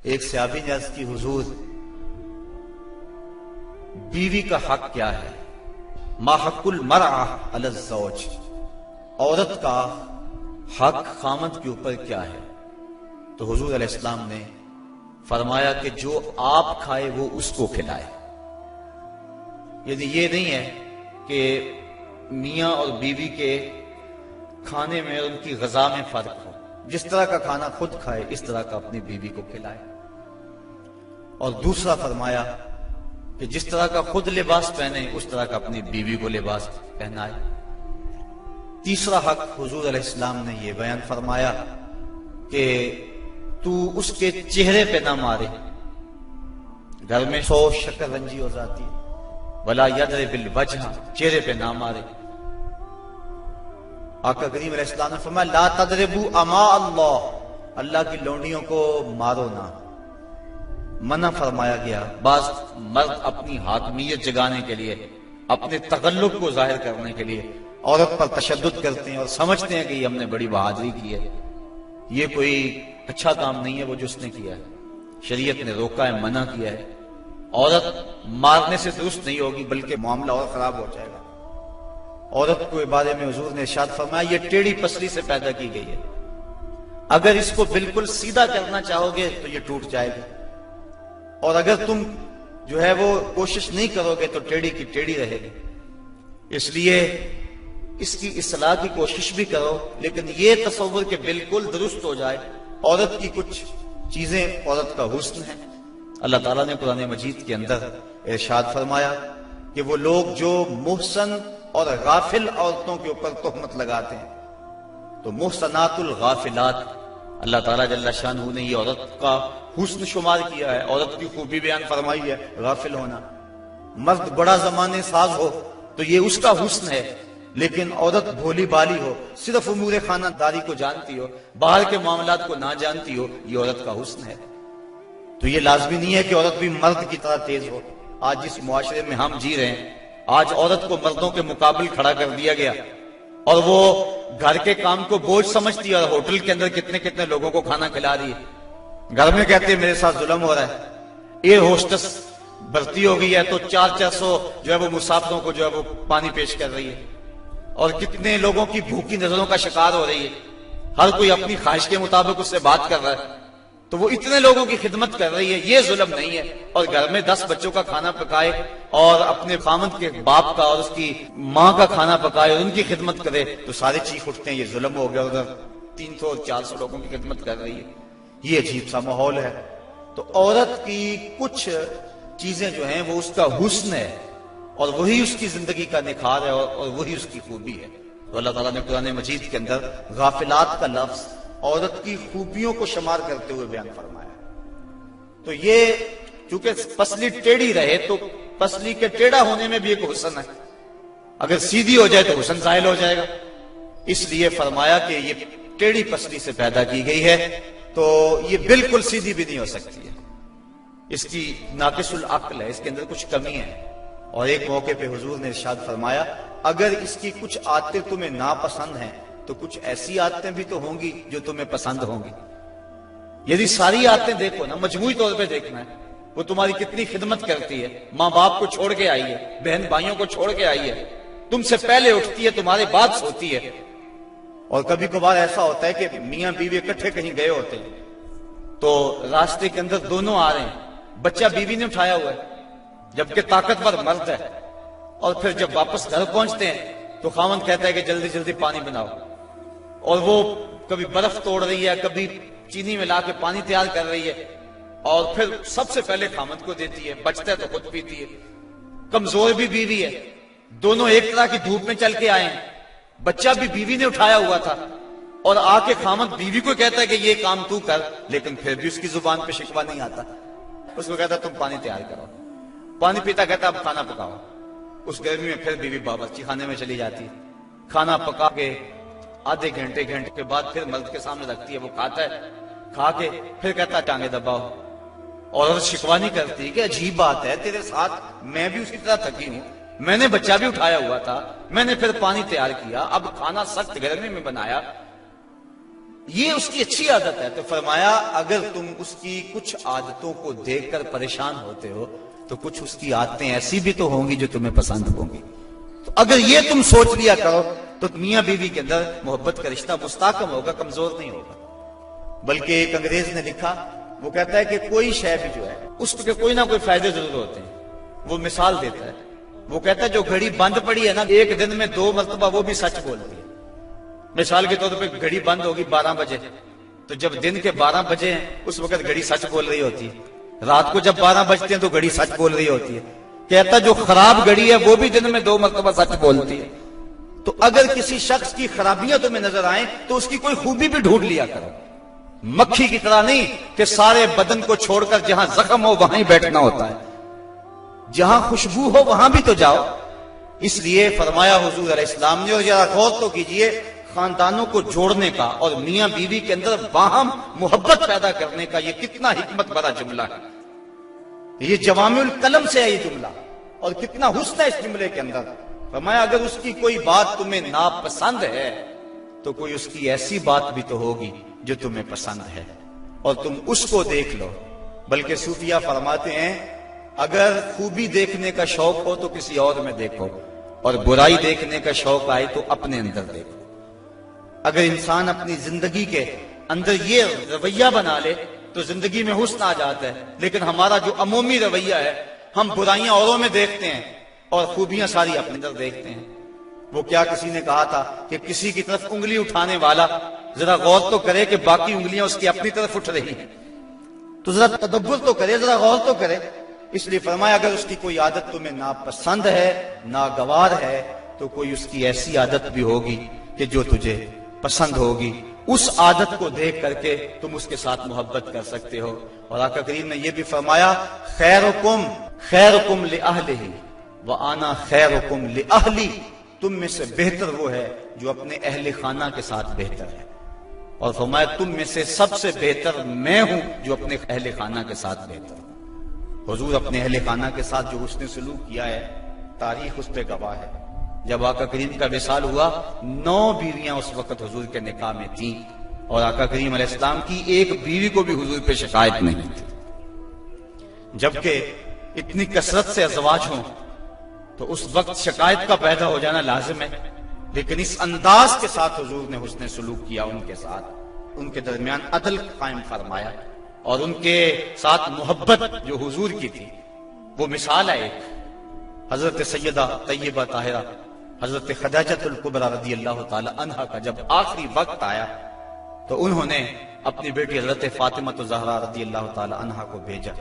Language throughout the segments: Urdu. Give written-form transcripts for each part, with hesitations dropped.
ایک صحابی نے عرض کی حضور بیوی کا حق کیا ہے؟ ما حق المرأة علی الزوج، عورت کا حق خامند کے اوپر کیا ہے؟ تو حضور علیہ السلام نے فرمایا کہ جو آپ کھائے وہ اس کو کھلائے۔ یعنی یہ نہیں ہے کہ میاں اور بیوی کے کھانے میں اور ان کی غذا میں فرق ہو، جس طرح کا کھانا خود کھائے اس طرح کا اپنی بیوی کو کھلائے۔ اور دوسرا فرمایا کہ جس طرح کا خود لباس پہنے اس طرح کا اپنی بیوی کو لباس پہنائے۔ تیسرا حق حضور علیہ السلام نے یہ بیان فرمایا کہ تو اس کے چہرے پہ نہ مارے، گھر میں 100 شکر رنجی ہو جاتی ہے، ولا یضرب بالوجہ، چہرے پہ نہ مارے۔ آقا کریم علیہ السلام نے فرمایا لا تضربوا اماء اللہ، اللہ کی لونڈیوں کو مارو نہ، منع فرمایا گیا۔ بعض مرد اپنی حاکمیت جگانے کے لیے، اپنے تغلب کو ظاہر کرنے کے لیے عورت پر تشدد کرتے ہیں اور سمجھتے ہیں کہ یہ ہم نے بڑی بہادری کی ہے۔ یہ کوئی اچھا کام نہیں ہے وہ جو اس نے کیا ہے، شریعت نے روکا ہے، منع کیا ہے۔ عورت مارنے سے درست نہیں ہوگی بلکہ معاملہ اور خراب ہو جائے گا۔ عورت کو بارے میں حضور نے ارشاد فرمایا یہ ٹیڑھی پسلی سے پیدا کی گئی ہے، اگر اس کو بالکل سیدھا کرنا چاہو گے تو یہ ٹوٹ جائے گی، اور اگر تم جو ہے وہ کوشش نہیں کرو گے تو ٹیڑھی کی ٹیڑھی رہے گی۔ اس لیے اس کی اصلاح کی کوشش بھی کرو، لیکن یہ تصور کہ بالکل درست ہو جائے۔ عورت کی کچھ چیزیں عورت کا حسن ہے۔ اللہ تعالیٰ نے قرآن مجید کے اندر ارشاد فرمایا کہ وہ لوگ جو محسن اور غافل عورتوں کے اوپر تہمت لگاتے ہیں، تو محسنات الغافلات اللہ تعالیٰ جل شانہ نے یہ عورت کا حسن شمار کیا ہے، عورت کی خوبی بیان فرمائی ہے، غافل ہونا۔ مرد بڑا زمانے ساز ہو تو یہ اس کا حسن ہے، لیکن عورت بھولی بالی ہو، صرف امور خانہ داری کو جانتی ہو، باہر کے معاملات کو نہ جانتی ہو، یہ عورت کا حسن ہے۔ تو یہ لازمی نہیں ہے کہ عورت بھی مرد کی طرح تیز ہو۔ آج جس معاشرے میں ہم جی رہے ہیں، آج عورت کو مردوں کے مقابل کھڑا کر دیا گیا اور وہ گھر کے کام کو بوجھ سمجھتی ہے، اور ہوٹل کے اندر کتنے کتنے لوگوں کو کھانا کھلا رہی ہے۔ گھر میں کہتے ہیں میرے ساتھ ظلم ہو رہا ہے، ایئر ہوسٹس بھرتی ہو گئی ہے تو 400 جو ہے وہ مسافروں کو جو ہے وہ پانی پیش کر رہی ہے، اور کتنے لوگوں کی بھوکی نظروں کا شکار ہو رہی ہے، ہر کوئی اپنی خواہش کے مطابق اس سے بات کر رہا ہے، تو وہ اتنے لوگوں کی خدمت کر رہی ہے۔ یہ ظلم نہیں ہے؟ اور گھر میں 10 بچوں کا کھانا پکائے اور اپنے خامند کے باپ کا اور اس کی ماں کا کھانا پکائے اور ان کی خدمت کرے تو سارے چیخ اٹھتے ہیں یہ ظلم ہو گیا، ادھر 300 اور 400 لوگوں کی خدمت کر رہی ہے۔ یہ عجیب سا ماحول ہے۔ تو عورت کی کچھ چیزیں جو ہیں وہ اس کا حسن ہے، اور وہی اس کی زندگی کا نکھار ہے، اور وہی اس کی خوبی ہے۔ تو اللہ تعالیٰ نے قرآن مجید کے اندر غافلات کا لفظ عورت کی خوبیوں کو شمار کرتے ہوئے بیان فرمایا۔ تو یہ چونکہ پسلی ٹیڑھی رہے تو پسلی کے ٹیڑھا ہونے میں بھی ایک حسن ہے، اگر سیدھی ہو جائے تو حسن زائل ہو جائے گا، اس لیے فرمایا کہ یہ ٹیڑھی پسلی سے پیدا کی گئی ہے، تو یہ بالکل سیدھی بھی نہیں ہو سکتی ہے، اس کی ناقص العقل ہے، اس کے اندر کچھ کمی ہے۔ اور ایک موقع پہ حضور نے ارشاد فرمایا اگر اس کی کچھ عادتیں تمہیں ناپسند ہیں تو کچھ ایسی عادتیں بھی تو ہوں گی جو تمہیں پسند ہوں گی۔ یعنی ساری عادتیں دیکھو نا، مجموعی طور پہ دیکھنا ہے، وہ تمہاری کتنی خدمت کرتی ہے، ماں باپ کو چھوڑ کے آئی ہے، بہن بھائیوں کو چھوڑ کے آئی ہے، تم سے پہلے اٹھتی ہے، تمہارے بعد سوتی ہے۔ اور کبھی کبھار ایسا ہوتا ہے کہ میاں بیوی اکٹھے کہیں گئے ہوتے ہیں تو راستے کے اندر دونوں آ رہے ہیں، بچہ بیوی نے اٹھایا ہوا ہے جبکہ طاقتور مرد ہے، اور پھر جب واپس گھر پہنچتے ہیں تو خاوند کہتا ہے کہ جلدی جلدی پانی بناؤ، اور وہ کبھی برف توڑ رہی ہے، کبھی چینی ملا کے پانی تیار کر رہی ہے، اور پھر سب سے پہلے خاوند کو دیتی ہے، بچتا ہے تو خود پیتی ہے۔ کمزور بھی بیوی ہے، دونوں ایک طرح کی دھوپ میں چل کے آئے ہیں، بچہ بھی بیوی نے اٹھایا ہوا تھا، اور آ کے خاوند بیوی کو کہتا ہے کہ یہ کام تو کر، لیکن پھر بھی اس کی زبان پہ شکوہ نہیں آتا، اس کو کہتا ہے تم پانی تیار کرو، پانی پیتا کہتا اب کھانا پکاؤ۔ اس گرمی میں پھر بیوی باورچی خانے میں چلی جاتی ہے، کھانا پکا کے آدھے گھنٹے کے بعد پھر مرد کے سامنے رکھتی ہے، وہ کھاتا ہے، کھا کے پھر کہتا ہے ٹانگیں دباؤ، اور شکوہ نہیں کرتی کہ عجیب بات ہے تیرے ساتھ میں بھی اسی طرح تھکی ہوں، میں نے بچہ بھی اٹھایا ہوا تھا، میں نے پھر پانی تیار کیا، اب کھانا سخت گرمی میں بنایا، یہ اس کی اچھی عادت ہے۔ تو فرمایا اگر تم اس کی کچھ عادتوں کو دیکھ کر پریشان ہوتے ہو تو کچھ اس کی عادتیں ایسی بھی تو ہوں گی جو تمہیں پسند ہوں گی۔ تو اگر یہ تم سوچ لیا کرو تو میاں بیوی کے اندر محبت کا رشتہ مستحکم ہوگا، کمزور نہیں ہوگا۔ بلکہ ایک انگریز نے لکھا، وہ کہتا ہے کہ کوئی شے بھی جو ہے اس کے کوئی نہ کوئی فائدے ضرور ہوتے ہیں۔ وہ مثال دیتا ہے، وہ کہتا ہے جو گھڑی بند پڑی ہے نا، ایک دن میں 2 مرتبہ وہ بھی سچ بولتی ہے۔ مثال کے طور پہ گھڑی بند ہوگی 12 بجے، تو جب دن کے 12 بجے ہیں اس وقت گھڑی سچ بول رہی ہوتی ہے، رات کو جب 12 بجتے ہیں تو گھڑی سچ بول رہی ہوتی ہے۔ کہتا جو خراب گھڑی ہے وہ بھی دن میں 2 مرتبہ سچ بولتی ہے۔ تو اگر کسی شخص کی خرابیاں تمہیں نظر آئیں تو اس کی کوئی خوبی بھی ڈھونڈ لیا کرو، مکھی کی طرح نہیں کہ سارے بدن کو چھوڑ کر جہاں زخم ہو وہاں ہی بیٹھنا ہوتا ہے، جہاں خوشبو ہو وہاں بھی تو جاؤ۔ اس لیے فرمایا حضور علیہ السلام نے، اور ذرا غور تو کیجئے، خاندانوں کو جوڑنے کا اور میاں بیوی کے اندر باہم محبت پیدا کرنے کا یہ کتنا حکمت بھرا جملہ ہے۔ یہ جوامع الکلم سے ہے یہ جملہ، اور کتنا حسن ہے اس جملے کے اندر۔ فرمایا اگر اس کی کوئی بات تمہیں ناپسند ہے تو کوئی اس کی ایسی بات بھی تو ہوگی جو تمہیں پسند ہے، اور تم اس کو دیکھ لو۔ بلکہ صوفیہ فرماتے ہیں اگر خوبی دیکھنے کا شوق ہو تو کسی اور میں دیکھو، اور برائی دیکھنے کا شوق آئے تو اپنے اندر دیکھو۔ اگر انسان اپنی زندگی کے اندر یہ رویہ بنا لے تو زندگی میں حسن آ جاتا ہے، لیکن ہمارا جو عمومی رویہ ہے، ہم برائیاں اوروں میں دیکھتے ہیں اور خوبیاں ساری اپنے اندر دیکھتے ہیں۔ وہ کیا کسی نے کہا تھا کہ کسی کی طرف انگلی اٹھانے والا ذرا غور تو کرے کہ باقی انگلیاں اس کی اپنی طرف اٹھ رہی ہیں، تو ذرا تدبر تو کرے، ذرا غور تو کرے۔ اس لیے فرمایا اگر اس کی کوئی عادت تمہیں ناپسند ہے، ناگوار ہے، تو کوئی اس کی ایسی عادت بھی ہوگی کہ جو تجھے پسند ہوگی۔ اس عادت کو دیکھ کر کے تم اس کے ساتھ محبت کر سکتے ہو۔ اور آقا کریم نے یہ بھی فرمایا خیرکم لأہلہ وَأَنَا خیرکم لأہلی، تم میں سے بہتر وہ ہے جو اپنے اہل خانہ کے ساتھ بہتر ہے، اور فرمایا تم میں سے سب سے بہتر میں ہوں جو اپنے اہل خانہ کے ساتھ بہتر ہوں۔ حضور اپنے اہل خانہ کے ساتھ جو حسن سلوک کیا ہے تاریخ اس پہ گواہ ہے۔ جب آقا کریم کا وصال ہوا 9 بیویاں اس وقت حضور کے نکاح میں تھیں، اور آقا کریم علیہ السلام کی ایک بیوی کو بھی حضور پہ شکایت نہیں تھی۔ جبکہ اتنی کثرت سے ازواج ہوں تو اس وقت شکایت کا پیدا ہو جانا لازم ہے، لیکن اس انداز کے ساتھ حضور نے حسن سلوک کیا ان کے ساتھ، ان کے درمیان عدل قائم فرمایا، اور ان کے ساتھ محبت جو حضور کی تھی وہ مثال ہے۔ ایک حضرت سیدہ طیبہ طاہرہ حضرت خدیجہ الکبریٰ رضی اللہ تعالی عنہا کا جب آخری وقت آیا تو انہوں نے اپنی بیٹی حضرت فاطمہ الزہرا رضی اللہ تعالی عنہا کو بھیجا،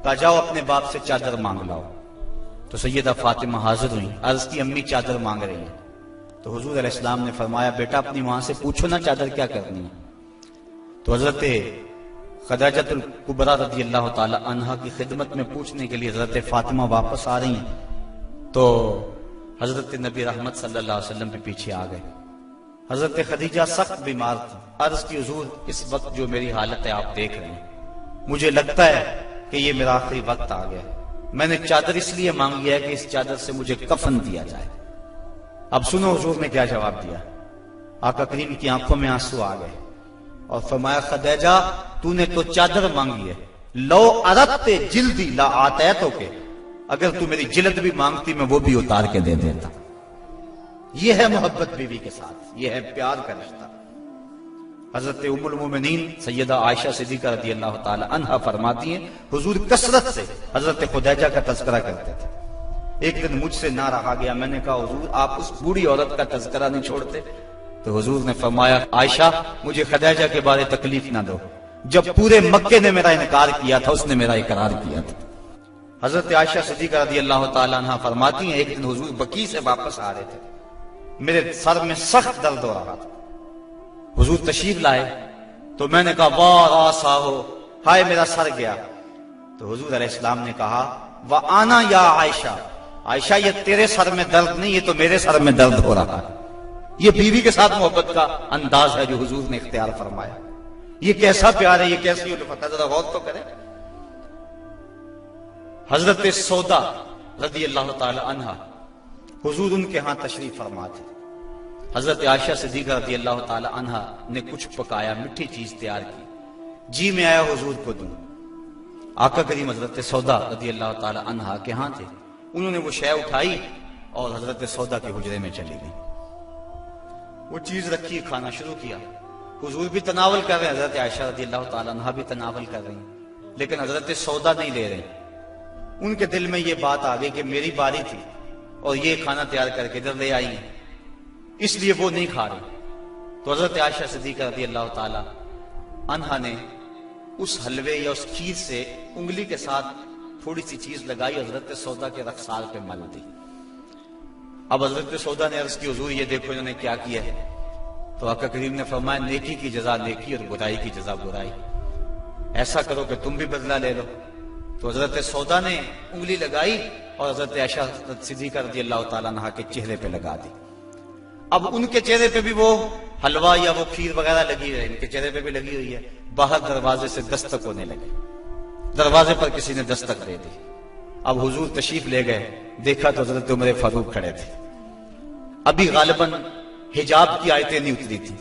کہا جاؤ اپنے باپ سے چادر مانگ لاؤ۔ تو سیدہ فاطمہ حاضر ہوئی، عرض کی امی چادر مانگ رہی ہیں۔ تو حضور علیہ السلام نے فرمایا بیٹا اپنی ماں سے پوچھو نا چادر کیا کرنی ہے۔ تو حضرت خدیجہ الکبریٰ رضی اللہ تعالی عنہا کی خدمت میں پوچھنے کے لیے حضرت فاطمہ واپس آ رہی ہیں تو حضرت نبی رحمت صلی اللہ علیہ وسلم بھی پیچھے آ گئے۔ حضرت خدیجہ سخت بیمار تھی، عرض کی حضور اس وقت جو میری حالت ہے آپ دیکھ رہے ہیں، مجھے لگتا ہے کہ یہ میرا آخری وقت آ گیا، میں نے چادر اس لیے مانگی ہے کہ اس چادر سے مجھے کفن دیا جائے۔ اب سنو حضور نے کیا جواب دیا۔ آقا کریم کی آنکھوں میں آنسو آ گئے اور فرمایا خدیجہ تو نے تو چادر مانگی ہے، لو اردت جلدی لا آتیتک، اگر تو میری جلد بھی مانگتی میں وہ بھی اتار کے دے دیتا۔ یہ ہے محبت بیوی کے ساتھ، یہ ہے پیار کا رشتہ۔ حضرت ام المومنین سیدہ عائشہ صدیقہ رضی اللہ تعالی عنہا فرماتی ہیں حضور کثرت سے حضرت خدیجہ کا تذکرہ کرتے تھے۔ ایک دن مجھ سے نہ رہا گیا، میں نے کہا حضور آپ اس بوڑھی عورت کا تذکرہ نہیں چھوڑتے؟ تو حضور نے فرمایا عائشہ مجھے خدیجہ کے بارے تکلیف نہ دو، جب پورے مکے نے میرا انکار کیا تھا اس نے میرا اقرار کیا تھا۔ حضرت عائشہ صدیقہ رضی اللہ تعالی عنہا فرماتی ہیں ایک دن حضور بقیع سے واپس آ رہے تھے، میرے سر میں سخت درد ہو رہا تھا، حضور تشریف لائے تو میں نے کہا واہ راسا ہو، ہائے میرا سر گیا۔ تو حضور علیہ السلام نے کہا وَأَنَا یا عائشہ، عائشہ یہ تیرے سر میں درد نہیں، یہ تو میرے سر میں درد ہو رہا ہے۔ یہ بیوی کے ساتھ محبت کا انداز ہے جو حضور نے اختیار فرمایا۔ یہ کیسا پیار ہے، یہ کیسی الفت ہے، ذرا غور تو کریں۔ حضرت سودا رضی اللہ تعالی عنہا حضور ان کے ہاں تشریف فرما تھے، حضرت عائشہ صدیقہ رضی اللہ تعالی عنہا نے کچھ پکایا، میٹھی چیز تیار کی، جی میں آیا حضور کو دوں۔ آقا کریم حضرت سودا رضی اللہ تعالی عنہا کے ہاں تھے، انہوں نے وہ شے اٹھائی اور حضرت سودا کے حجرے میں چلی گئی، وہ چیز رکھی، کھانا شروع کیا، حضور بھی تناول کر رہے ہیں، حضرت عائشہ رضی اللہ تعالی عنہا بھی تناول کر رہی ہیں، لیکن حضرت سودا نہیں لے رہے۔ ان کے دل میں یہ بات آ گئی کہ میری باری تھی اور یہ کھانا تیار کر کے ادھر لے آئی ہیں، اس لیے وہ نہیں کھا رہے۔ تو حضرت عائشہ صدیقہ رضی اللہ تعالی عنہا نے اس حلوے یا اس کھیر سے انگلی کے ساتھ تھوڑی سی چیز لگائی، حضرت سودا کے رخسار پہ مل دی۔ اب حضرت سودا نے عرض کی حضور یہ دیکھو انہوں نے کیا کیا ہے۔ تو آقا کریم نے فرمایا نیکی کی جزا نیکی اور برائی کی جزا برائی، ایسا کرو کہ تم بھی بدلہ لے لو۔ تو حضرت سودا نے انگلی لگائی اور حضرت عائشہ صدیقہ رضی اللہ تعالیٰ عنہا کے چہرے پہ لگا دی۔ اب ان کے چہرے پہ بھی وہ حلوہ یا وہ کھیر وغیرہ لگی ہے، ان کے چہرے پہ بھی لگی ہوئی ہے۔ باہر دروازے سے دستک ہونے لگے، دروازے پر کسی نے دستک دے دی۔ اب حضور تشریف لے گئے، دیکھا تو حضرت عمر فاروق کھڑے تھے، ابھی غالباً حجاب کی آیتیں نہیں اتری تھی،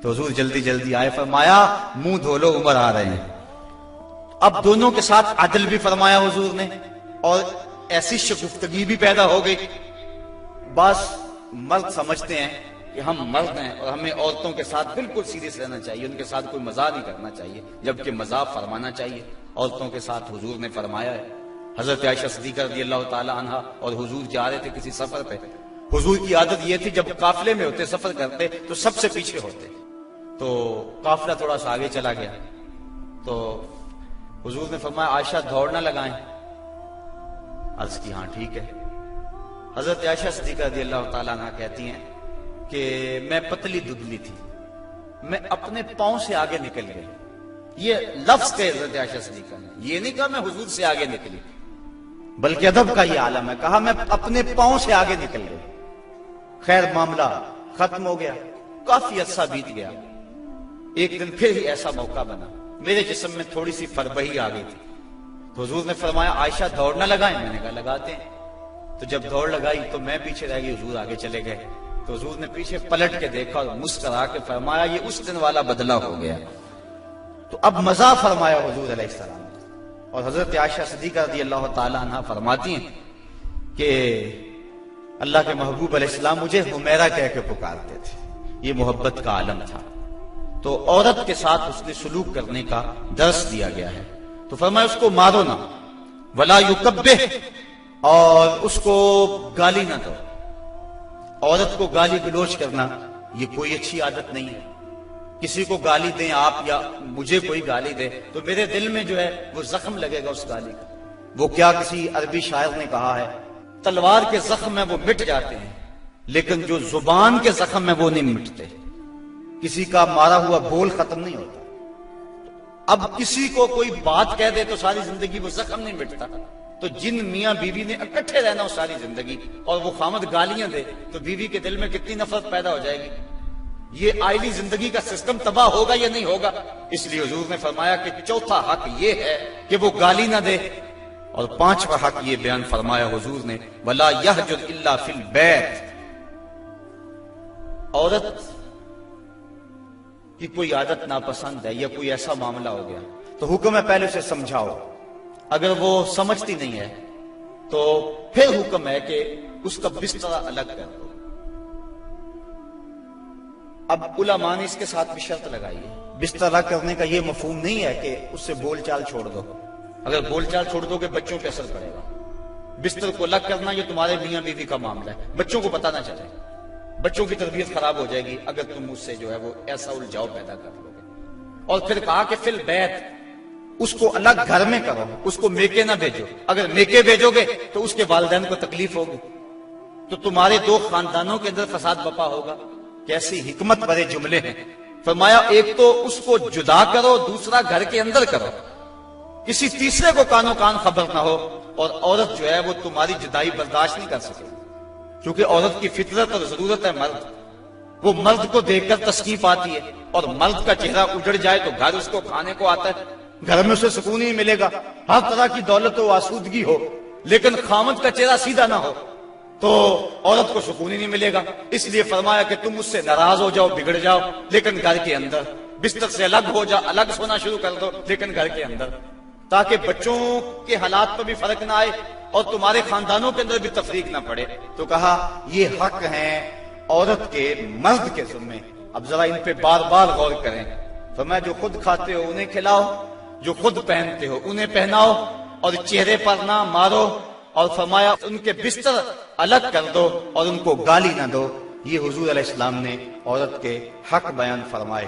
تو حضور جلدی جلدی آئے، فرمایا منہ دھو لو عمر آ رہے ہیں۔ اب دونوں کے ساتھ عدل بھی فرمایا حضور نے، اور ایسی شگفتگی بھی پیدا ہو گئی۔ بعض مرد سمجھتے ہیں کہ ہم مرد ہیں اور ہمیں عورتوں کے ساتھ بالکل سیریس رہنا چاہیے، ان کے ساتھ کوئی مزاح نہیں کرنا چاہیے، جبکہ مزاح فرمانا چاہیے۔ عورتوں کے ساتھ حضور نے فرمایا ہے۔ حضرت عائشہ صدیقہ رضی اللہ تعالی عنہا اور حضور جا رہے تھے کسی سفر پہ، حضور کی عادت یہ تھی جب قافلے میں ہوتے سفر کرتے تو سب سے پیچھے ہوتے، تو قافلہ تھوڑا سا آگے چلا گیا، تو حضور نے فرمایا عائشہ دوڑ نہ لگائیں، عرض کی ہاں ٹھیک ہے۔ حضرت عائشہ صدیقہ رضی اللہ تعالیٰ عنہ کہتی ہیں کہ میں پتلی دبلی تھی، میں اپنے پاؤں سے آگے نکل گئی۔ یہ لفظ کہے حضرت عائشہ صدیقہ نے، یہ نہیں کہا میں حضور سے آگے نکلی، بلکہ ادب کا یہ عالم ہے، کہا میں اپنے پاؤں سے آگے نکل گئی۔ خیر معاملہ ختم ہو گیا، کافی عرصہ بیت گیا، ایک دن پھر ہی ایسا موقع بنا، میرے جسم میں تھوڑی سی فربہی آ گئی تھی، تو حضور نے فرمایا عائشہ دوڑ نہ لگائیں، میں نے کہا لگاتے ہیں۔ تو جب دوڑ لگائی تو میں پیچھے رہ گئی، حضور آگے چلے گئے، تو حضور نے پیچھے پلٹ کے دیکھا اور مسکرا کے فرمایا یہ اس دن والا بدلہ ہو گیا۔ تو اب مزاح فرمایا حضور علیہ السلام نے، اور حضرت عائشہ صدیقہ رضی اللہ تعالی عنہ فرماتی ہیں کہ اللہ کے محبوب علیہ السلام مجھے حمیرہ کہہ کے پکارتے تھے، یہ محبت کا عالم تھا۔ تو عورت کے ساتھ اس نے سلوک کرنے کا درس دیا گیا ہے، تو فرمایا اس کو مارو نہ، ولا یکبہ، اور اس کو گالی نہ دو۔ عورت کو گالی گلوچ کرنا یہ کوئی اچھی عادت نہیں ہے۔ کسی کو گالی دیں آپ یا مجھے کوئی گالی دے تو میرے دل میں جو ہے وہ زخم لگے گا اس گالی کا۔ وہ کیا کسی عربی شاعر نے کہا ہے، تلوار کے زخم ہیں وہ مٹ جاتے ہیں لیکن جو زبان کے زخم ہیں وہ نہیں مٹتے، کسی کا مارا ہوا بول ختم نہیں ہوتا۔ اب کسی کو کوئی بات کہہ دے تو ساری زندگی وہ زخم نہیں مٹتا، تو جن میاں بیوی نے اکٹھے رہنا ہو ساری زندگی اور وہ خامد گالیاں دے تو بیوی کے دل میں کتنی نفرت پیدا ہو جائے گی۔ یہ آئلی زندگی کا سسٹم تباہ ہوگا یا نہیں ہوگا؟ اس لیے حضور نے فرمایا کہ چوتھا حق یہ ہے کہ وہ گالی نہ دے، اور پانچواں حق یہ بیان فرمایا حضور نے وَلَا يَحْجُرْ إِلَّا فِي الْبَيْتِ، عورت کی کوئی عادت ناپسند ہے یا کوئی ایسا معاملہ ہو گیا تو حکم ہے پہلے اسے سمجھاؤ، اگر وہ سمجھتی نہیں ہے تو پھر حکم ہے کہ اس کا بستر الگ کر دو۔ اب علماء نے اس کے ساتھ بھی شرط لگائی ہے، بستر الگ کرنے کا یہ مفہوم نہیں ہے کہ اس سے بول چال چھوڑ دو، اگر بول چال چھوڑ دو کہ بچوں پہ اثر پڑے گا۔ بستر کو الگ کرنا یہ تمہارے میاں بیوی کا معاملہ ہے، بچوں کو پتہ نہ چلے، بچوں کی تربیت خراب ہو جائے گی اگر تم اس سے جو ہے وہ ایسا الجھاؤ پیدا کر لو گے۔ اور پھر کہا کہ فی البیت، اس کو الگ گھر میں کرو، اس کو میکے نہ بھیجو، اگر میکے بھیجو گے تو اس کے والدین کو تکلیف ہوگی، تو تمہارے دو خاندانوں کے اندر فساد بپا ہوگا۔ کیسی حکمت بھرے جملے ہیں۔ فرمایا ایک تو اس کو جدا کرو، دوسرا گھر کے اندر کرو، کسی تیسرے کو کانوں کان خبر نہ ہو، اور عورت جو ہے وہ تمہاری جدائی برداشت نہیں کر سکے، کیونکہ عورت کی فطرت اور ضرورت ہے مرد، وہ مرد کو دیکھ کر تسکین پاتی ہے، اور مرد کا چہرہ اجڑ جائے تو گھر اس کو کھانے کو آتا ہے، گھر میں اسے سکون ہی ملے گا، ہر طرح کی دولت و آسودگی ہو لیکن خامد کا چہرہ سیدھا نہ ہو تو عورت کو سکون ہی نہیں ملے گا. اس لیے فرمایا کہ تم مجھ سے ناراض ہو جاؤ، بگڑ جاؤ، لیکن گھر کے اندر بستر سے الگ ہو جاؤ، الگ سونا شروع کر دو، لیکن گھر کے اندر، تاکہ بچوں کے حالات پر بھی فرق نہ آئے اور تمہارے خاندانوں کے اندر بھی تفریق نہ پڑے. تو کہا یہ حق ہیں عورت کے مرد کے ذمے. اب ذرا ان پہ بار بار غور کریں. فرمایا جو خود کھاتے ہو انہیں کھلاؤ، جو خود پہنتے ہو انہیں پہناؤ، اور چہرے پر نہ مارو، اور فرمایا ان کے بستر الگ کر دو اور ان کو گالی نہ دو. یہ حضور علیہ السلام نے عورت کے حق بیان فرمائے.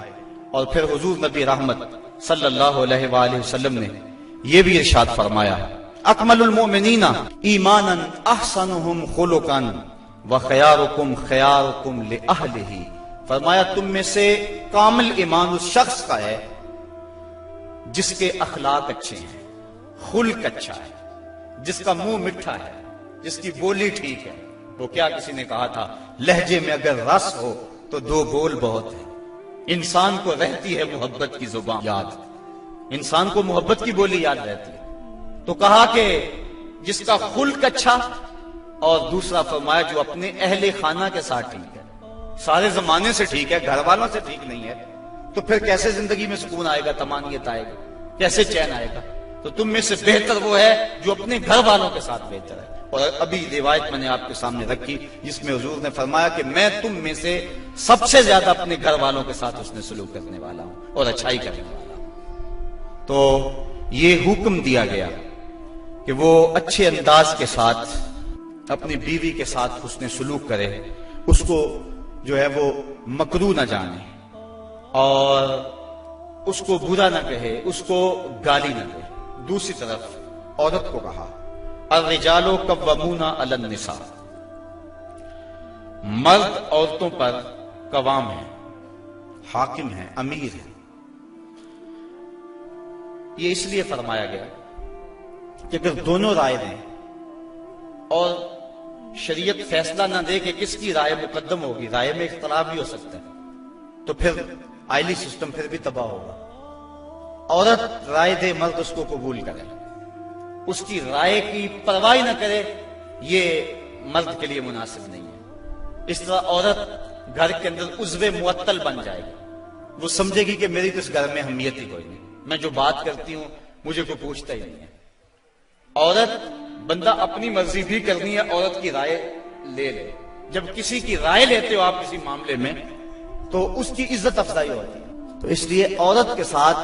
اور پھر حضور نبی رحمت صلی اللہ علیہ وآلہ وسلم نے یہ بھی ارشاد فرمایا اکمل المؤمنین ایمانا احسنهم خلقا وخیارکم خیارکم لأہلہ. فرمایا تم میں سے کامل ایمان اس شخص کا ہے جس کے اخلاق اچھے ہیں، خلق اچھا ہے، جس کا منہ میٹھا ہے، جس کی بولی ٹھیک ہے. وہ کیا کسی نے کہا تھا، لہجے میں اگر رس ہو تو دو بول بہت ہے. انسان کو رہتی ہے محبت کی زبان یاد، انسان کو محبت کی بولی یاد رہتی ہے. تو کہا کہ جس کا خلق اچھا، اور دوسرا فرمایا جو اپنے اہل خانہ کے ساتھ ٹھیک ہے. سارے زمانے سے ٹھیک ہے، گھر والوں سے ٹھیک نہیں ہے، تو پھر کیسے زندگی میں سکون آئے گا، طمانینت آئے گا، کیسے چین آئے گا؟ تو تم میں سے بہتر وہ ہے جو اپنے گھر والوں کے ساتھ بہتر ہے. اور ابھی روایت میں نے آپ کے سامنے رکھی جس میں حضور نے فرمایا کہ میں تم میں سے سب سے زیادہ اپنے گھر والوں کے ساتھ حسن سلوک کرنے والا ہوں اور اچھائی کرنے والا ہوں. تو یہ حکم دیا گیا کہ وہ اچھے انداز کے ساتھ اپنی بیوی کے ساتھ حسن سلوک کرے، اس کو جو ہے وہ مکروہ نہ جانے اور اس کو برا نہ کہے، اس کو گالی نہ دے. دوسری طرف عورت کو کہا الرجال قوامون علی النساء، مرد عورتوں پر قوام ہیں، حاکم ہیں، امیر ہیں. یہ اس لیے فرمایا گیا کہ اگر دونوں رائے دیں اور شریعت فیصلہ نہ دے کہ کس کی رائے مقدم ہوگی، رائے میں اختلاف بھی ہو سکتا ہے، تو پھر آئلی سسٹم پھر بھی تباہ ہوگا. عورت رائے دے، مرد اس کو قبول کرے، اس کی رائے کی پرواہ نہ کرے، یہ مرد کے لیے مناسب نہیں ہے. اس طرح عورت گھر کے اندر عضو معطل بن جائے گی. وہ سمجھے گی کہ میری تو اس گھر میں اہمیت ہی کوئی نہیں، میں جو بات کرتی ہوں مجھے کوئی پوچھتا ہی نہیں ہے. عورت بندہ اپنی مرضی بھی کرنی ہے، عورت کی رائے لے لے. جب کسی کی رائے لیتے ہو آپ کسی معاملے میں تو اس کی عزت افزائی ہوتی ہے. تو اس لیے عورت کے ساتھ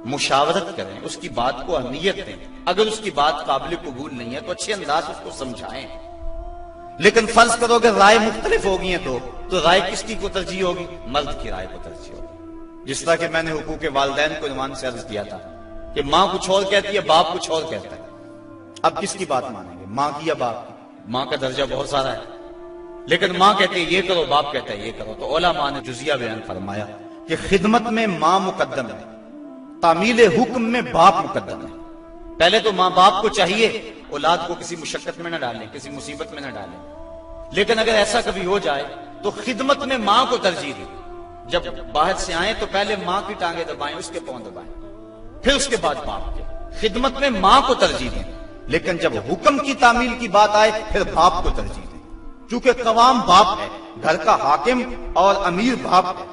مشاورت کریں، اس کی بات کو اہمیت دیں. اگر اس کی بات قابل قبول نہیں ہے تو اچھے انداز اس کو سمجھائیں. لیکن فرض کرو کہ رائے مختلف ہوگی ہیں تو رائے کس کی کو ترجیح ہوگی؟ مرد کی رائے کو ترجیح ہوگی. جس طرح کہ میں نے حقوق والدین کو عنوان سے عرض کیا تھا کہ ماں کچھ اور کہتی ہے، باپ کچھ اور کہتا ہے. اب کس کی بات مانیں گے، ماں کی یا باپ کی؟ ماں کا درجہ بہت سارا ہے، لیکن ماں کہتی ہے یہ کرو، باپ کہتا ہے یہ کرو. تو علماء نے جزیہ بیان فرمایا کہ خدمت میں ماں مقدم ہے، تعمیل حکم میں باپ مقدم ہے. پہلے تو ماں باپ کو چاہیے اولاد کو کسی مشقت میں نہ ڈالیں، کسی مصیبت میں نہ ڈالیں. لیکن اگر ایسا کبھی ہو جائے تو خدمت میں ماں کو ترجیح دیں. جب باہر سے آئیں تو پہلے ماں کی ٹانگیں دبائیں، اس کے پاؤں دبائیں، پھر اس کے بعد باپ کے. خدمت میں ماں کو ترجیح دیں. لیکن جب حکم کی تعمیل کی بات آئے پھر باپ کو ترجیح دیں، چونکہ قوام باپ ہے، گھر کا حاکم اور امیر باپ ہے.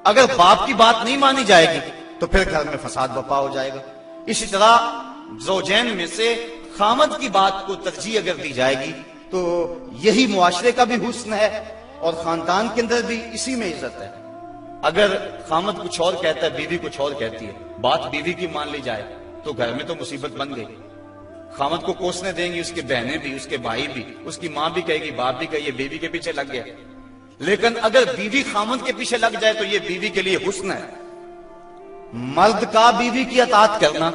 اگر باپ کی بات نہیں مانی جائے گی تو پھر گھر میں فساد برپا ہو جائے گا. اسی طرح زوجین میں سے خامد کی بات کو ترجیح اگر دی جائے گی تو یہی معاشرے کا بھی حسن ہے اور خاندان کے اندر بھی اسی میں عزت ہے. اگر خامد کچھ اور کہتا ہے، بیوی کچھ اور کہتی ہے، بات بیوی کی مان لی جائے تو گھر میں تو مصیبت بن گئی. خامد کو کوسنے دیں گی اس کی بہنیں بھی، اس کے بھائی بھی، اس کی ماں بھی کہے گی، باپ بھی کہے گی، بیوی کے پیچھے لگ گیا. لیکن اگر بیوی خامد کے پیچھے لگ جائے تو یہ بیوی کے لیے حسن ہے. مرد کا بیوی کی اطاعت کرنا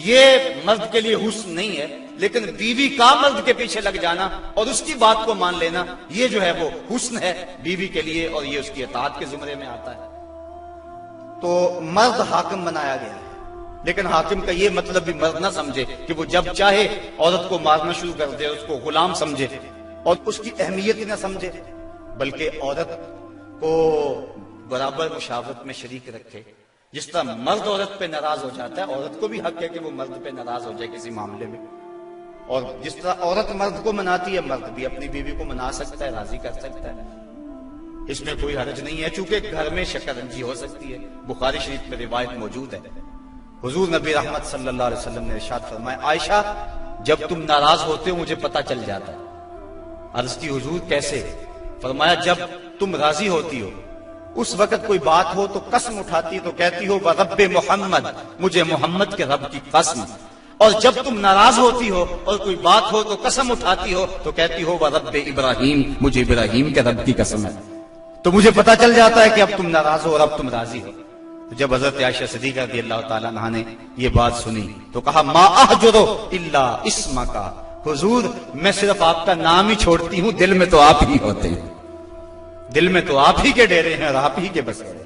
یہ مرد کے لیے حسن نہیں ہے، لیکن بیوی کا مرد کے پیچھے لگ جانا اور اس کی بات کو مان لینا یہ جو ہے وہ حسن ہے بیوی کے لیے، اور یہ اس کی اطاعت کے زمرے میں آتا ہے. تو مرد حاکم بنایا گیا ہے، لیکن حاکم کا یہ مطلب بھی مرد نہ سمجھے کہ وہ جب چاہے عورت کو مارنا شروع کر دے، اس کو غلام سمجھے اور اس کی اہمیت ہی نہ سمجھے، بلکہ عورت کو برابر مشاورت میں شریک رکھے. جس طرح مرد عورت پہ ناراض ہو جاتا ہے، عورت کو بھی حق ہے کہ وہ مرد پہ ناراض ہو جائے کسی معاملے میں. اور جس طرح عورت مرد کو مناتی ہے، مرد بھی اپنی بیوی کو منا سکتا ہے، راضی کر سکتا ہے، اس میں کوئی حرج نہیں ہے، چونکہ گھر میں شکنجی ہو سکتی ہے۔ بخاری شریف میں روایت موجود ہے، حضور نبی رحمت صلی اللہ علیہ وسلم نے ارشاد فرمایا، عائشہ جب تم ناراض ہوتے ہو مجھے پتہ چل جاتا ہے۔ عرض کی حضور کیسے؟ فرمایا جب تم راضی ہوتی ہو اس وقت کوئی بات ہو تو قسم اٹھاتی تو کہتی ہو رب محمد، مجھے محمد کے رب کی قسم، اور جب تم ناراض ہوتی ہو اور کوئی بات ہو تو قسم اٹھاتی ہو تو کہتی ہو رب ابراہیم، مجھے ابراہیم کے رب کی قسم ہے۔ تو مجھے پتا چل جاتا ہے کہ اب تم ناراض ہو اور اب تم راضی ہو۔ جب حضرت عائشہ صدیقہ رضی اللہ تعالیٰ عنہا نے یہ بات سنی تو کہا ما احجرو الا اسمک، حضور میں صرف آپ کا نام ہی چھوڑتی ہوں، دل میں تو آپ ہی ہوتے ہیں، دل میں تو آپ ہی کے ڈیرے ہیں اور آپ ہی کے بسیرے۔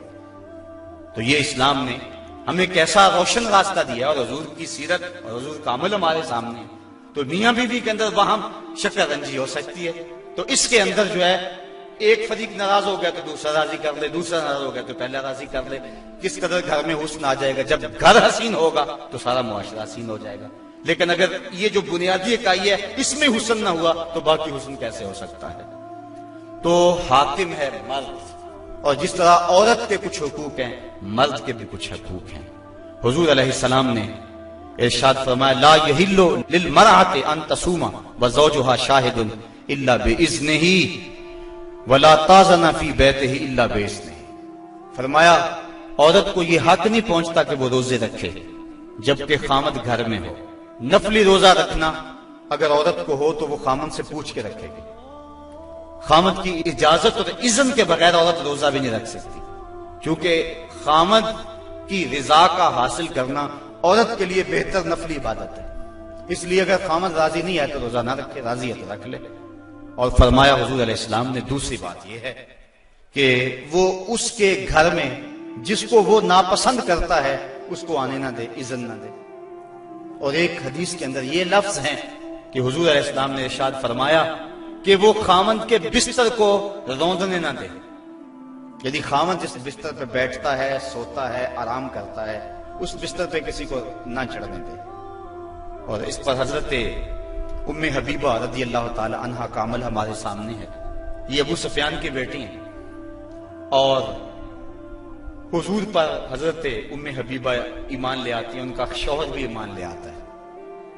تو یہ اسلام نے ہمیں کیسا روشن راستہ دیا، اور حضور کی سیرت اور حضور کا عمل ہمارے سامنے۔ تو میاں بیوی کے اندر وہاں شکر رنجی ہو سکتی ہے، تو اس کے اندر جو ہے ایک فریق ناراض ہو گیا تو دوسرا راضی کر لے، دوسرا ناراض ہو گیا تو پہلا راضی کر لے۔ کس قدر گھر میں حسن آ جائے گا، جب گھر حسین ہوگا تو سارا معاشرہ حسین ہو جائے گا۔ لیکن اگر یہ جو بنیادی اکائی ہے اس میں حسن نہ ہوا تو باقی حسن کیسے ہو سکتا ہے؟ تو حاکم ہے مرد، اور جس طرح عورت کے کچھ حقوق ہیں مرد کے بھی کچھ حقوق ہیں۔ حضور علیہ السلام نے ارشاد فرمایا لا یحل للمرأة ان تصوم وزوجها شاہد الا باذنہ ولا تاذن فی بیتہ الا باذنہ۔ فرمایا عورت کو یہ حق نہیں پہنچتا کہ وہ روزے رکھے جبکہ خامد گھر میں ہو۔ نفلی روزہ رکھنا اگر عورت کو ہو تو وہ خامد سے پوچھ کے رکھے گی، خامد کی اجازت اور اذن کے بغیر عورت روزہ بھی نہیں رکھ سکتی، کیونکہ خامد کی رضا کا حاصل کرنا عورت کے لیے بہتر نفلی عبادت ہے۔ اس لیے اگر خامد راضی نہیں ہے تو روزہ نہ رکھے، راضی ہے تو رکھ لے۔ اور فرمایا حضور علیہ السلام نے دوسری بات یہ ہے کہ وہ اس کے گھر میں جس کو وہ ناپسند کرتا ہے اس کو آنے نہ دے، اذن نہ دے۔ اور ایک حدیث کے اندر یہ لفظ ہیں کہ حضور علیہ السلام نے ارشاد فرمایا کہ وہ خامند کے بستر کو روندنے نہ دے، یعنی خامند جس بستر پہ بیٹھتا ہے، سوتا ہے، آرام کرتا ہے، اس بستر پہ کسی کو نہ چڑھنے دے۔ اور اس پر حضرت ام حبیبہ رضی اللہ تعالی عنہا کا عمل ہمارے سامنے ہے۔ یہ ابو سفیان کی بیٹی ہیں، اور حضور پر حضرت ام حبیبہ ایمان لے آتی ہیں، ان کا شوہر بھی ایمان لے آتا ہے۔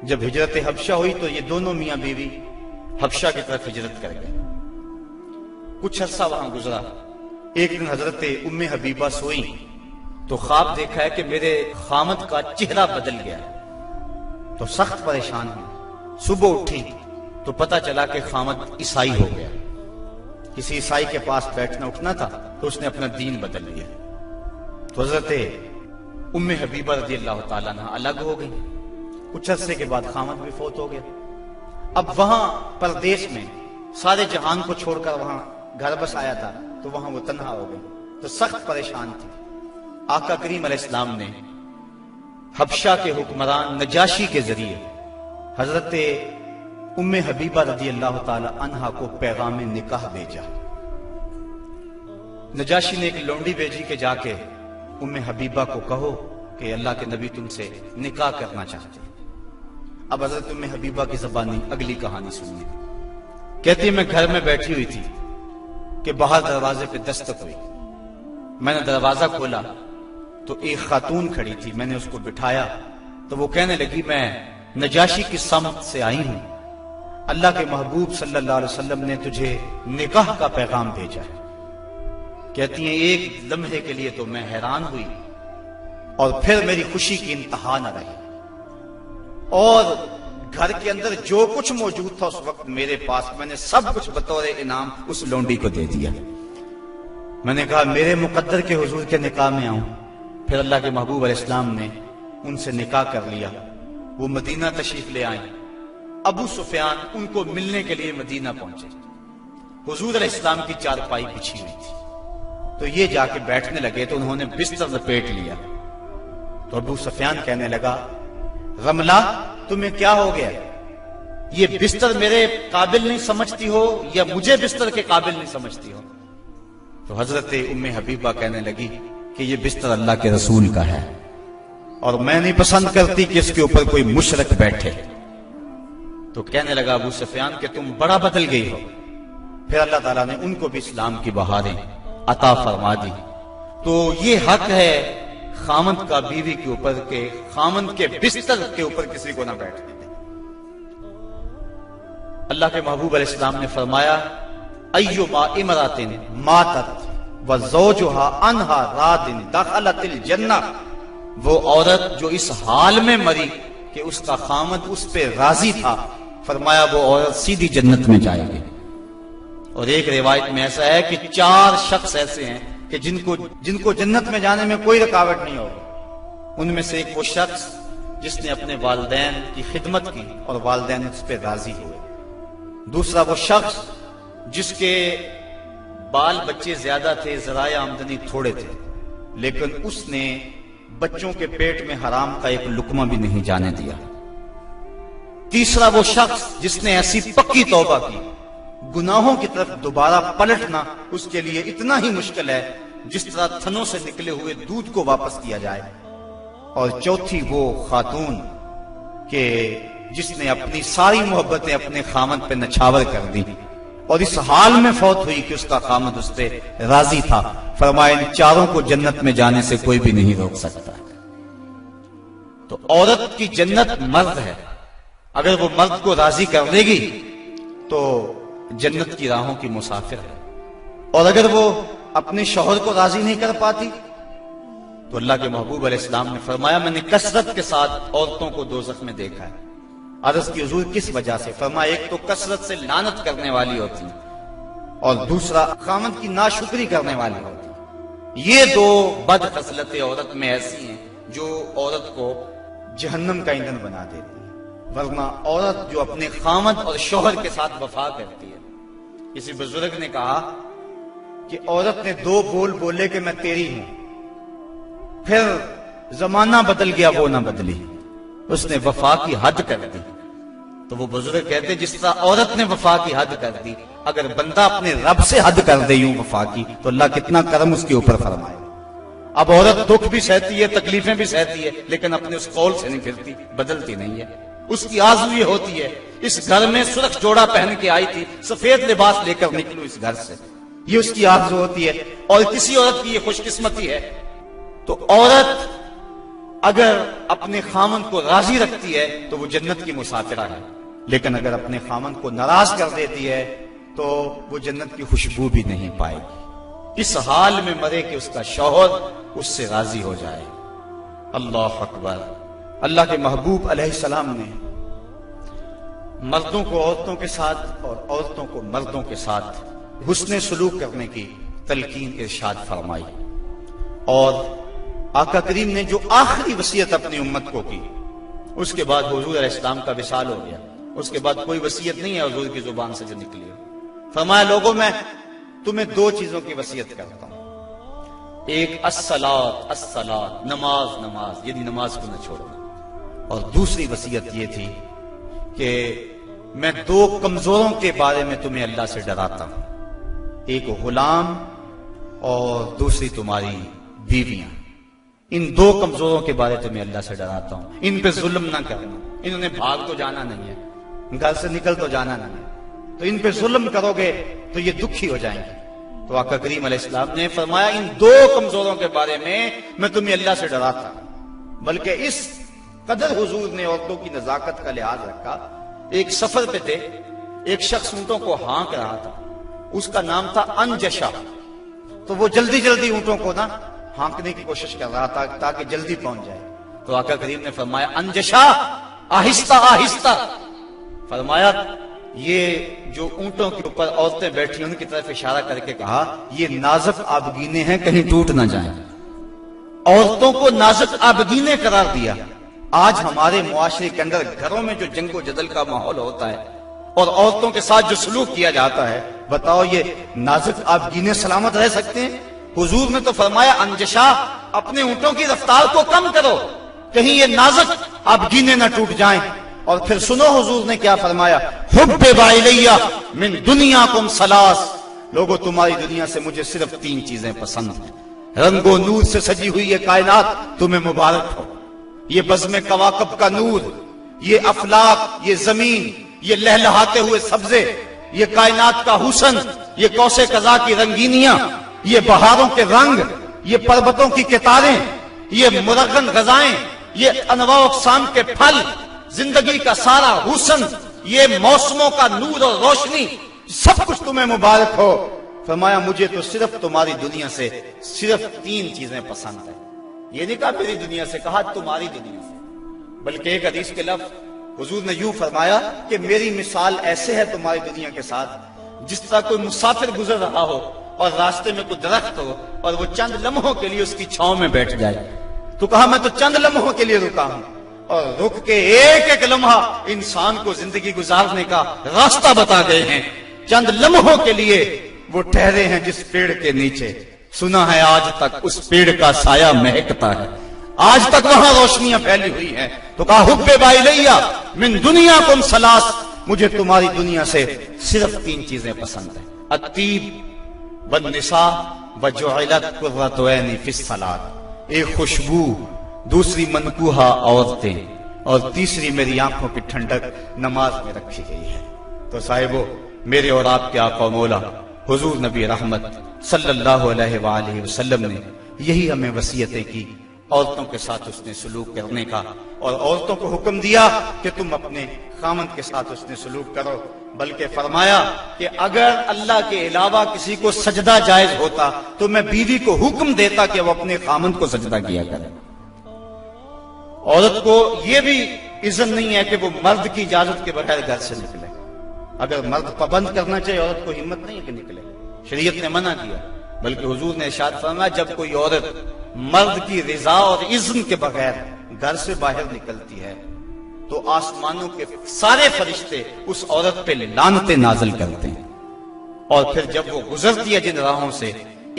جب ہجرت حبشہ ہوئی تو یہ دونوں میاں بیوی حبشہ کی طرف ہجرت کر گئے۔ کچھ عرصہ وہاں گزرا۔ ایک دن حضرت ام حبیبہ سوئی تو خواب دیکھا ہے کہ میرے خامد کا چہرہ بدل گیا ہے، تو سخت پریشان ہوئی۔ صبح اٹھی تو پتہ چلا کہ خامد عیسائی ہو گیا، کسی عیسائی کے پاس بیٹھنا اٹھنا تھا تو اس نے اپنا دین بدل لیا۔ تو حضرت ام حبیبہ رضی اللہ تعالیٰ عنہ الگ ہو گئی۔ کچھ عرصے کے بعد خامد بھی فوت ہو گیا۔ اب وہاں پردیس میں سارے جہان کو چھوڑ کر وہاں گھر بس آیا تھا، تو وہاں وہ تنہا ہو گئی، تو سخت پریشان تھی۔ آقا کریم علیہ السلام نے حبشہ کے حکمران نجاشی کے ذریعے حضرت ام حبیبہ رضی اللہ تعالی عنہا کو پیغام نکاح بھیجا۔ نجاشی نے ایک لونڈی بھیجی کہ جا کے ام حبیبہ کو کہو کہ اللہ کے نبی تم سے نکاح کرنا چاہتے ہیں۔ اب حضرت ام حبیبہ کی زبانی اگلی کہانی سنیے۔ کہتی ہے میں گھر میں بیٹھی ہوئی تھی کہ باہر دروازے پہ دستک ہوئی، میں نے دروازہ کھولا تو ایک خاتون کھڑی تھی، میں نے اس کو بٹھایا تو وہ کہنے لگی میں نجاشی کی سمت سے آئی ہوں، اللہ کے محبوب صلی اللہ علیہ وسلم نے تجھے نکاح کا پیغام بھیجا ہے۔ کہتی ہیں ایک لمحے کے لیے تو میں حیران ہوئی، اور پھر میری خوشی کی انتہا نہ رہی، اور گھر کے اندر جو کچھ موجود تھا اس وقت میرے پاس، میں نے سب کچھ بطور انعام اس لونڈی کو دے دیا۔ میں نے کہا میرے مقدر کے حضور کے نکاح میں آؤں۔ پھر اللہ کے محبوب علیہ السلام نے ان سے نکاح کر لیا۔ وہ مدینہ تشریف لے آئیں۔ ابو سفیان ان کو ملنے کے لیے مدینہ پہنچے۔ حضور علیہ السلام کی چارپائی بچھی ہوئی تھی، تو یہ جا کے بیٹھنے لگے تو انہوں نے بستر لپیٹ لیا۔ تو ابو سفیان کہنے لگا رملہ تمہیں کیا ہو گیا؟ یہ بستر میرے قابل نہیں سمجھتی ہو یا مجھے بستر کے قابل نہیں سمجھتی ہو؟ تو حضرت ام حبیبہ کہنے لگی کہ یہ بستر اللہ کے رسول کا ہے، اور میں نہیں پسند کرتی کہ اس کے اوپر کوئی مشرک بیٹھے۔ تو کہنے لگا ابو سفیان کہ تم بڑا بدل گئی ہو۔ پھر اللہ تعالیٰ نے ان کو بھی اسلام کی بہاریں عطا فرما دی۔ تو یہ حق ہے خامند کا بیوی کے اوپر کہ خامند کے بستر کے اوپر کسی کو نہ بیٹھنے دے۔ اللہ کے محبوب علیہ السلام نے فرمایا ایما امرأۃ ماتت وزوجها عنها راض دخلت الجنہ، وہ عورت جو اس حال میں مری کہ اس کا خامند اس پہ راضی تھا، فرمایا وہ عورت سیدھی جنت میں جائے گی۔ اور ایک روایت میں ایسا ہے کہ 4 شخص ایسے ہیں کہ جن کو جنت میں جانے میں کوئی رکاوٹ نہیں ہوگی۔ ان میں سے ایک وہ شخص جس نے اپنے والدین کی خدمت کی اور والدین اس پہ راضی ہوئے۔ دوسرا وہ شخص جس کے بال بچے زیادہ تھے، ذرائع آمدنی تھوڑے تھے، لیکن اس نے بچوں کے پیٹ میں حرام کا ایک لقمہ بھی نہیں جانے دیا۔ تیسرا وہ شخص جس نے ایسی پکی توبہ کی، گناہوں کی طرف دوبارہ پلٹنا اس کے لیے اتنا ہی مشکل ہے جس طرح تھنوں سے نکلے ہوئے دودھ کو واپس کیا جائے۔ اور چوتھی وہ خاتون کہ جس نے اپنی ساری محبتیں اپنے خامند پہ نچھاور کر دی اور اس حال میں فوت ہوئی کہ اس کا خامند اس پہ راضی تھا۔ فرمایا ان 4 کو جنت میں جانے سے کوئی بھی نہیں روک سکتا۔ تو عورت کی جنت مرد ہے، اگر وہ مرد کو راضی کر دے گی تو جنت کی راہوں کی مسافر ہے، اور اگر وہ اپنے شوہر کو راضی نہیں کر پاتی تو اللہ کے محبوب علیہ السلام نے فرمایا میں نے کثرت کے ساتھ عورتوں کو دوزخ میں دیکھا ہے۔ عرض کی حضور کس وجہ سے؟ فرمایا ایک تو کثرت سے لعنت کرنے والی ہوتی اور دوسرا خامند کی ناشکری کرنے والی ہوتی۔ یہ 2 بد خصلتیں عورت میں ایسی ہیں جو عورت کو جہنم کا ایندھن بنا دیتی ہے۔ ورنہ عورت جو اپنے خامند اور شوہر کے ساتھ وفا کرتی ہے، کسی بزرگ نے کہا کہ عورت نے 2 بول بولے کہ میں تیری ہوں، پھر زمانہ بدل گیا وہ نہ بدلی، اس نے وفا کی حد کر دی۔ تو وہ بزرگ کہتے جس طرح عورت نے وفا کی حد کر دی، اگر بندہ اپنے رب سے حد کر دے یوں وفا کی تو اللہ کتنا کرم اس کے اوپر فرمائے۔ اب عورت دکھ بھی سہتی ہے، تکلیفیں بھی سہتی ہے، لیکن اپنے اس قول سے نہیں پھرتی، بدلتی نہیں ہے۔ اس کی آرزو یہ ہوتی ہے اس گھر میں سرخ جوڑا پہن کے آئی تھی، سفید لباس لے کر نکلوں اس گھر سے، یہ اس کی آرزو ہوتی ہے۔ اور کسی عورت کی یہ خوش قسمتی ہے۔ تو عورت اگر اپنے خامند کو راضی رکھتی ہے تو وہ جنت کی مسافرہ ہے، لیکن اگر اپنے خامند کو ناراض کر دیتی ہے تو وہ جنت کی خوشبو بھی نہیں پائے گی۔ اس حال میں مرے کہ اس کا شوہر اس سے راضی ہو جائے۔ اللہ اکبر۔ اللہ کے محبوب علیہ السلام نے مردوں کو عورتوں کے ساتھ اور عورتوں کو مردوں کے ساتھ حسن سلوک کرنے کی تلقین ارشاد فرمائی، اور آقا کریم نے جو آخری وصیت اپنی امت کو کی، اس کے بعد حضور علیہ السلام کا وصال ہو گیا، اس کے بعد کوئی وصیت نہیں ہے حضور کی زبان سے جو نکلی ہو۔ فرمایا لوگوں میں تمہیں 2 چیزوں کی وصیت کرتا ہوں، ایک الصلاۃ نماز یعنی نماز کو نہ چھوڑنا، اور دوسری وصیت یہ تھی کہ میں 2 کمزوروں کے بارے میں تمہیں اللہ سے ڈراتا ہوں، ایک غلام اور دوسری تمہاری بیویاں۔ ان 2 کمزوروں کے بارے تمہیں اللہ سے ڈراتا ہوں، ان پہ ظلم نہ کرنا، انہوں نے بھاگ تو جانا نہیں ہے، گھر سے نکل تو جانا نہیں ہے، تو ان پہ ظلم کرو گے تو یہ دکھی ہو جائیں گے۔ تو آقا کریم علیہ السلام نے فرمایا ان 2 کمزوروں کے بارے میں تمہیں اللہ سے ڈراتا ہوں۔ بلکہ اس قدر حضور نے عورتوں کی نزاکت کا لحاظ رکھا، ایک سفر پہ تھے، ایک شخص اونٹوں کو ہانک رہا تھا، اس کا نام تھا انجشا، تو وہ جلدی اونٹوں کو نہ ہانکنے کی کوشش کر رہا تھا تاکہ جلدی پہنچ جائے۔ تو آقا کریم نے فرمایا انجشا آہستہ، فرمایا یہ جو اونٹوں کے اوپر عورتیں بیٹھی ان کی طرف اشارہ کر کے کہا یہ نازک آبگینے ہیں، کہیں ٹوٹ نہ جائیں۔ عورتوں کو نازک آبگینے قرار دیا۔ آج ہمارے معاشرے کے اندر گھروں میں جو جنگ و جدل کا ماحول ہوتا ہے اور عورتوں کے ساتھ جو سلوک کیا جاتا ہے، بتاؤ یہ نازک آبگینے سلامت رہ سکتے ہیں؟ حضور نے تو فرمایا انجشا اپنے اونٹوں کی رفتار کو کم کرو، کہیں یہ نازک آبگینے نہ ٹوٹ جائیں۔ اور پھر سنو حضور نے کیا فرمایا، حبب الیہ من دنیاکم ثلاث، لوگوں تمہاری دنیا سے مجھے صرف 3 چیزیں پسند ہیں، رنگ و نور سے سجی ہوئی یہ کائنات تمہیں مبارک ہو، یہ بزم کواکب کا نور، یہ افلاک، یہ زمین، یہ لہلہاتے ہوئے سبزے، یہ کائنات کا حسن، یہ کوسے قضا کی رنگینیاں، یہ بہاروں کے رنگ، یہ پربتوں کی کتاریں، یہ مرغن غذائیں، یہ انواع و اقسام کے پھل، زندگی کا سارا حسن، یہ موسموں کا نور اور روشنی، سب کچھ تمہیں مبارک ہو۔ فرمایا مجھے تو صرف تمہاری دنیا سے صرف 3 چیزیں پسند ہیں۔ یہ نہیں کہا میری دنیا سے، کہا تمہاری دنیا سے۔ بلکہ ایک حدیث کے لفظ حضور نے یوں فرمایا کہ میری مثال ایسے ہے تمہاری دنیا کے ساتھ جس طرح کوئی مسافر گزر رہا ہو اور راستے میں کوئی درخت ہو اور وہ چند لمحوں کے لیے اس کی چھاؤں میں بیٹھ جائے۔ تو کہا میں تو چند لمحوں کے لیے رکا ہوں، اور رک کے ایک ایک لمحہ انسان کو زندگی گزارنے کا راستہ بتا گئے ہیں۔ چند لمحوں کے لیے وہ ٹھہرے ہیں جس پیڑ کے نیچے، سنا ہے آج تک اس پیڑ کا سایہ مہکتا ہے، آج تک وہاں روشنیاں پھیلی ہوئی ہیں۔ تو کہا حب بالیہ من دنیاکم ثلاث، مجھے تمہاری دنیا سے صرف 3 چیزیں پسند ہیں، الطیب والنساء وجعلت قرۃ عینی فی الصلاۃ، ایک خوشبو، دوسری منکوحہ عورتیں، اور تیسری میری آنکھوں کی ٹھنڈک نماز میں رکھی گئی ہے۔ تو صاحبو، میرے اور آپ کے آقا و مولا حضور نبی رحمت صلی اللہ علیہ وآلہ وسلم نے یہی ہمیں وصیتیں کی، عورتوں کے ساتھ اس نے سلوک کرنے کا، اور عورتوں کو حکم دیا کہ تم اپنے خامند کے ساتھ اس نے سلوک کرو، بلکہ فرمایا کہ اگر اللہ کے علاوہ کسی کو سجدہ جائز ہوتا تو میں بیوی کو حکم دیتا کہ وہ اپنے خامند کو سجدہ کیا کرے۔ عورت کو یہ بھی اذن نہیں ہے کہ وہ مرد کی اجازت کے بغیر گھر سے نکلے۔ اگر مرد پابند کرنا چاہے، عورت کو ہمت نہیں ہے کہ نکلے، شریعت نے منع کیا، بلکہ حضور نے ارشاد فرمایا جب کوئی عورت مرد کی رضا اور اذن کے بغیر گھر سے باہر نکلتی ہے تو آسمانوں کے سارے فرشتے اس عورت پہ لعنتیں نازل کرتے ہیں، اور پھر جب وہ گزرتی ہے جن راہوں سے،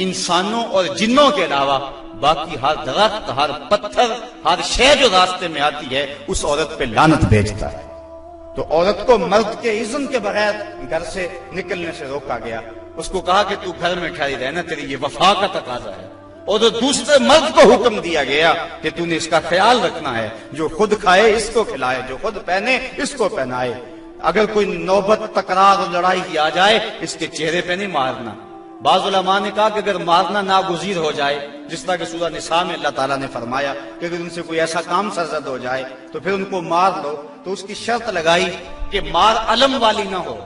انسانوں اور جنوں کے علاوہ باقی ہر درخت، ہر پتھر، ہر شے جو راستے میں آتی ہے اس عورت پہ لعنت بھیجتا ہے۔ تو عورت کو مرد کے اذن کے بغیر گھر سے نکلنے سے روکا گیا، اس کو کہا کہ تو گھر میں ٹھہری رہنا، تیری یہ وفا کا تقاضا ہے۔ اور دوسرے مرد کو حکم دیا گیا کہ تو نے اس کا خیال رکھنا ہے، جو خود کھائے اس کو کھلائے، جو خود پہنے اس کو پہنائے، اگر کوئی نوبت تکرار اور لڑائی کی آ جائے اس کے چہرے پہ نہیں مارنا۔ بعض علماء نے کہا کہ اگر مارنا ناگزیر ہو جائے، جس طرح کہ سورہ نساء میں اللہ تعالیٰ نے فرمایا کہ اگر ان سے کوئی ایسا کام سرزد ہو جائے تو پھر ان کو مار لو، تو اس کی شرط لگائی کہ مار علم والی نہ ہو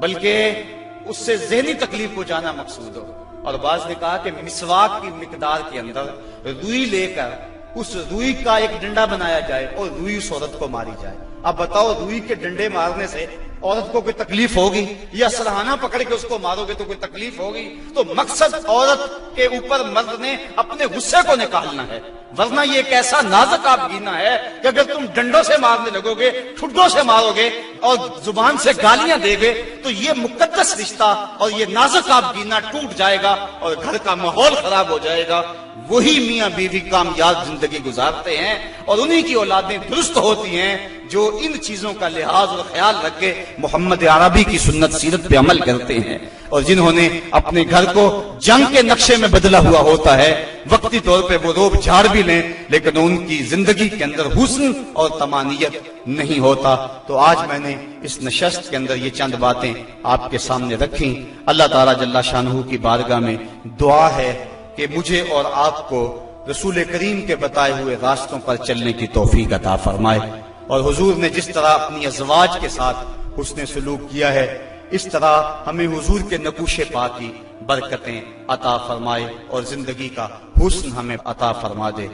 بلکہ اس سے ذہنی تکلیف کو جانا مقصود ہو۔ اور بعض نے کہا کہ مسواک کی مقدار کے اندر روئی لے کر اس روئی کا ایک ڈنڈا بنایا جائے اور روئی اس عورت کو ماری جائے۔ اب بتاؤ، روئی کے ڈنڈے مارنے سے عورت کو کوئی تکلیف ہوگی، یا سرہانہ پکڑ کے اس کو مارو گے تو کوئی تکلیف ہوگی؟ تو مقصد عورت کے اوپر مرد نے اپنے غصے کو نکالنا ہے، ورنہ یہ ایک ایسا نازک آپ گینا ہے کہ اگر تم ڈنڈوں سے مارنے لگو گے، ٹھڈوں سے مارو گے اور زبان سے گالیاں دے گے تو یہ مقدس رشتہ اور یہ نازک آپ گینا ٹوٹ جائے گا اور گھر کا ماحول خراب ہو جائے گا۔ وہی میاں بیوی کامیاب زندگی گزارتے ہیں اور انہی کی اولادیں درست ہوتی ہیں جو ان چیزوں کا لحاظ اور خیال رکھ کے محمد عربی کی سنت سیرت پہ عمل کرتے ہیں، اور جنہوں نے اپنے گھر کو جنگ کے نقشے میں بدلا ہوا ہوتا ہے، وقتی طور پہ وہ روب جھاڑ بھی لیں لیکن ان کی زندگی کے اندر حسن اور طمانیت نہیں ہوتا۔ تو آج میں نے اس نشست کے اندر یہ چند باتیں آپ کے سامنے رکھیں۔ اللہ تعالیٰ جل شانہ کی بارگاہ میں دعا ہے کہ مجھے اور آپ کو رسول کریم کے بتائے ہوئے راستوں پر چلنے کی توفیق عطا فرمائے، اور حضور نے جس طرح اپنی ازواج کے ساتھ حسن سلوک کیا ہے اس طرح ہمیں حضور کے نقوش پاک کی برکتیں عطا فرمائے اور زندگی کا حسن ہمیں عطا فرما دے۔